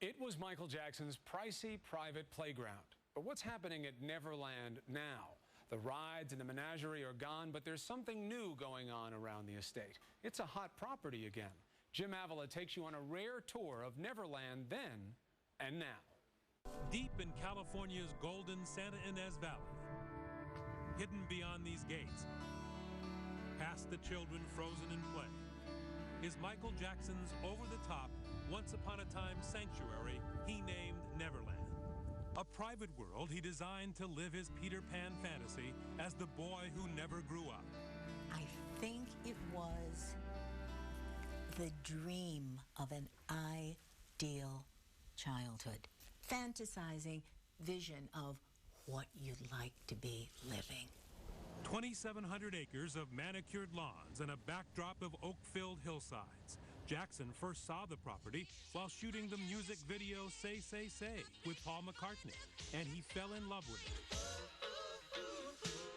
It was Michael Jackson's pricey private playground. But what's happening at Neverland now? The rides and the menagerie are gone, but there's something new going on around the estate. It's a hot property again. Jim Avila takes you on a rare tour of Neverland then and now. Deep in California's golden Santa Ynez Valley, hidden beyond these gates, past the children frozen in play, is Michael Jackson's over-the-top, once-upon-a-time sanctuary he named Neverland. A private world he designed to live his Peter Pan fantasy as the boy who never grew up. I think it was the dream of an ideal childhood, fantasizing vision of what you'd like to be living. 2,700 acres of manicured lawns and a backdrop of oak-filled hillsides. Jackson first saw the property while shooting the music video Say, Say, Say with Paul McCartney, and he fell in love with it.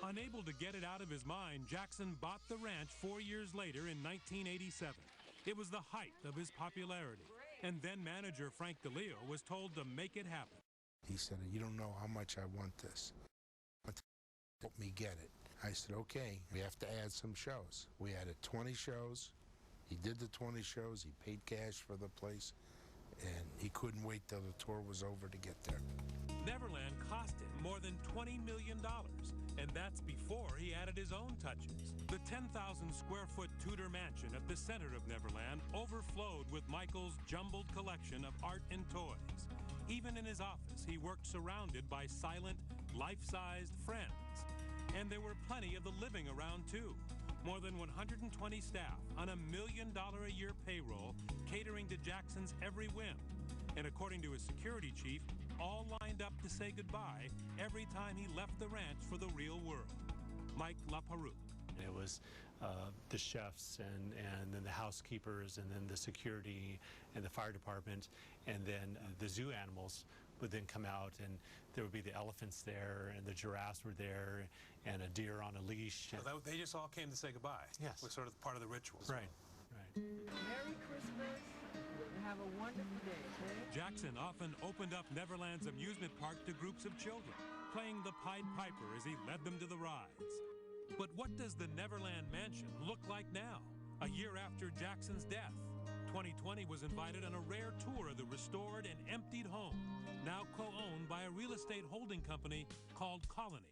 Unable to get it out of his mind, Jackson bought the ranch 4 years later in 1987. It was the height of his popularity, and then manager Frank DeLeo was told to make it happen. He said, "You don't know how much I want this. Help me get it." I said, "Okay, we have to add some shows." We added 20 shows. He did the 20 shows. He paid cash for the place, and he couldn't wait till the tour was over to get there. Neverland cost him more than $20 million, and that's before he added his own touches. The 10,000 square foot Tudor mansion at the center of Neverland overflowed with Michael's jumbled collection of art and toys. Even in his office, he worked surrounded by silent, life-sized friends. And there were plenty of the living around, too. More than 120 staff on $1 million a year payroll, catering to Jackson's every whim. And according to his security chief, all lined up to say goodbye every time he left the ranch for the real world. Mike LaPerouse. It was the chefs and then the housekeepers and then the security and the fire department, and then the zoo animals would then come out, and there would be the elephants there and the giraffes were there and a deer on a leash. So they just all came to say goodbye. Yes. It was sort of part of the ritual. Right, right. Merry Christmas and have a wonderful day, okay? Jackson often opened up Neverland's amusement park to groups of children, playing the Pied Piper as he led them to the rides. But what does the Neverland Mansion look like now, a year after Jackson's death? 2020 was invited on a rare tour of the restored and emptied home, now co-owned by a real estate holding company called Colony.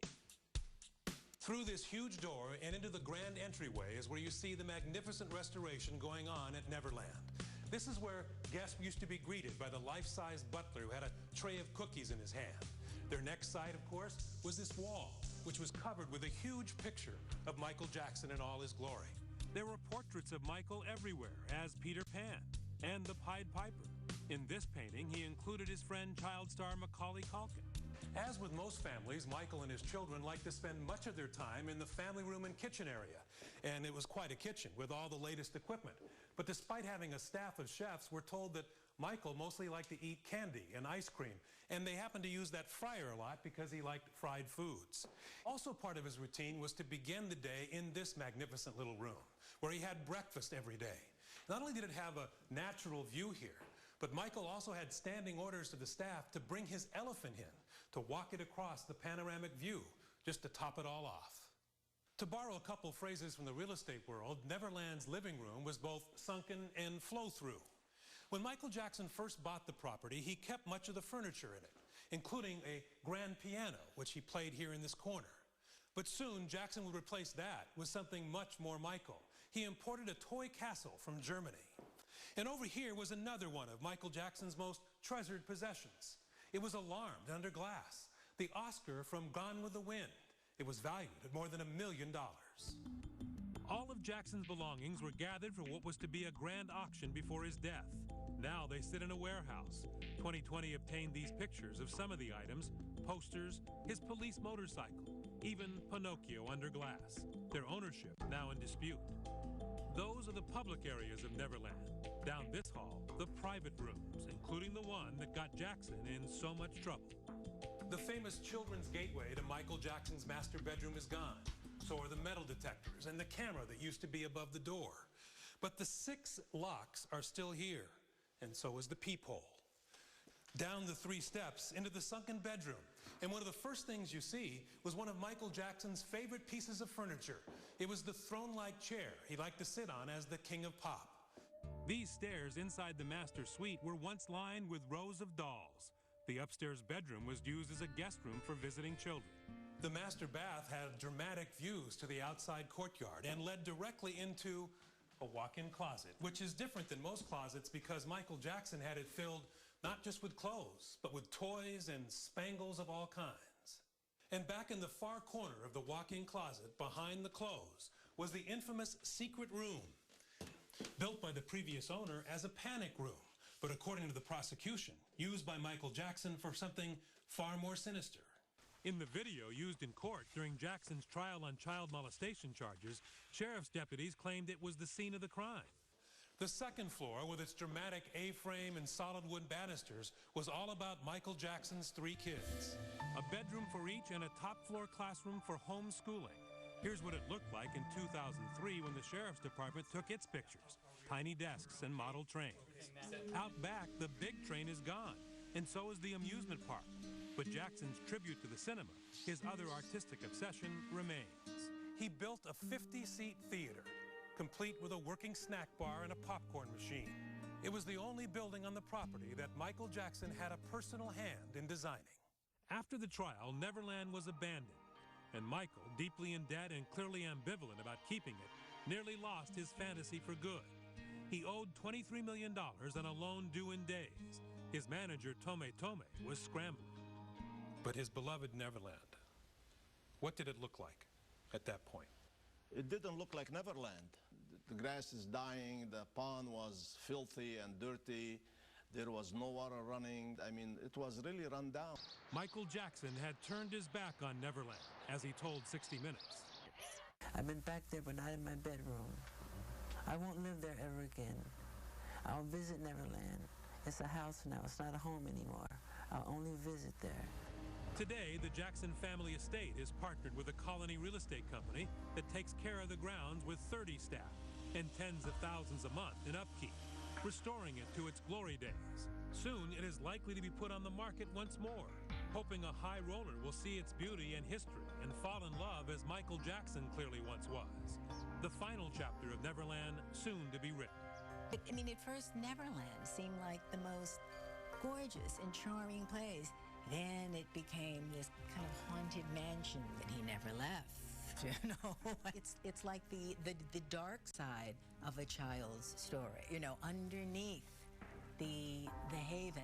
Through this huge door and into the grand entryway is where you see the magnificent restoration going on at Neverland. This is where guests used to be greeted by the life-size butler who had a tray of cookies in his hand. Their next sight, of course, was this wall, which was covered with a huge picture of Michael Jackson in all his glory. There were portraits of Michael everywhere as Peter Pan and the Pied Piper. In this painting, he included his friend child star Macaulay Culkin. As with most families, Michael and his children like to spend much of their time in the family room and kitchen area. And it was quite a kitchen with all the latest equipment. But despite having a staff of chefs, we're told that Michael mostly liked to eat candy and ice cream. And they happened to use that fryer a lot because he liked fried foods. Also part of his routine was to begin the day in this magnificent little room, where he had breakfast every day. Not only did it have a natural view here, but Michael also had standing orders to the staff to bring his elephant in, to walk it across the panoramic view, just to top it all off. To borrow a couple phrases from the real estate world, Neverland's living room was both sunken and flow-through. When Michael Jackson first bought the property, he kept much of the furniture in it, including a grand piano, which he played here in this corner. But soon, Jackson would replace that with something much more Michael. He imported a toy castle from Germany. And over here was another one of Michael Jackson's most treasured possessions. It was alarmed under glass, the Oscar from Gone with the Wind. It was valued at more than $1 million. All of Jackson's belongings were gathered for what was to be a grand auction before his death. Now they sit in a warehouse. 2020 obtained these pictures of some of the items, posters, his police motorcycle, even Pinocchio under glass. Their ownership now in dispute. Those are the public areas of Neverland. Down this hall, the private rooms, including the one that got Jackson in so much trouble. The famous children's gateway to Michael Jackson's master bedroom is gone. So are the metal detectors and the camera that used to be above the door. But the 6 locks are still here, and so is the peephole. down the 3 steps into the sunken bedroom. And one of the first things you see was one of Michael Jackson's favorite pieces of furniture. It was the throne-like chair he liked to sit on as the king of pop. These stairs inside the master suite were once lined with rows of dolls. The upstairs bedroom was used as a guest room for visiting children. The master bath had dramatic views to the outside courtyard and led directly into a walk-in closet, which is different than most closets because Michael Jackson had it filled not just with clothes, but with toys and spangles of all kinds. And back in the far corner of the walk-in closet, behind the clothes, was the infamous secret room, built by the previous owner as a panic room, but according to the prosecution, used by Michael Jackson for something far more sinister. In the video used in court during Jackson's trial on child molestation charges, sheriff's deputies claimed it was the scene of the crime. The second floor, with its dramatic A-frame and solid wood banisters, was all about Michael Jackson's 3 kids. A bedroom for each and a top-floor classroom for homeschooling. Here's what it looked like in 2003 when the Sheriff's Department took its pictures. Tiny desks and model trains. Out back, the big train is gone, and so is the amusement park. But Jackson's tribute to the cinema, his other artistic obsession, remains. He built a 50-seat theater, complete with a working snack bar and a popcorn machine. It was the only building on the property that Michael Jackson had a personal hand in designing. After the trial, Neverland was abandoned, and Michael, deeply in debt and clearly ambivalent about keeping it, nearly lost his fantasy for good. He owed $23 million on a loan due in days. His manager, Tome Tome, was scrambling. But his beloved Neverland, what did it look like at that point? It didn't look like Neverland. The grass is dying, the pond was filthy and dirty, there was no water running. I mean, it was really run down. Michael Jackson had turned his back on Neverland, as he told 60 Minutes. I've been back there, but not in my bedroom. I won't live there ever again. I'll visit Neverland. It's a house now. It's not a home anymore. I'll only visit there. Today, the Jackson family estate is partnered with a Colony real estate company that takes care of the grounds with 30 staff and tens of thousands a month in upkeep, restoring it to its glory days. Soon, it is likely to be put on the market once more, hoping a high roller will see its beauty and history and fall in love as Michael Jackson clearly once was. The final chapter of Neverland soon to be written. I mean, at first, Neverland seemed like the most gorgeous and charming place. Then it became this kind of haunted mansion that he never left. You know, it's like the dark side of a child's story. You know, underneath the haven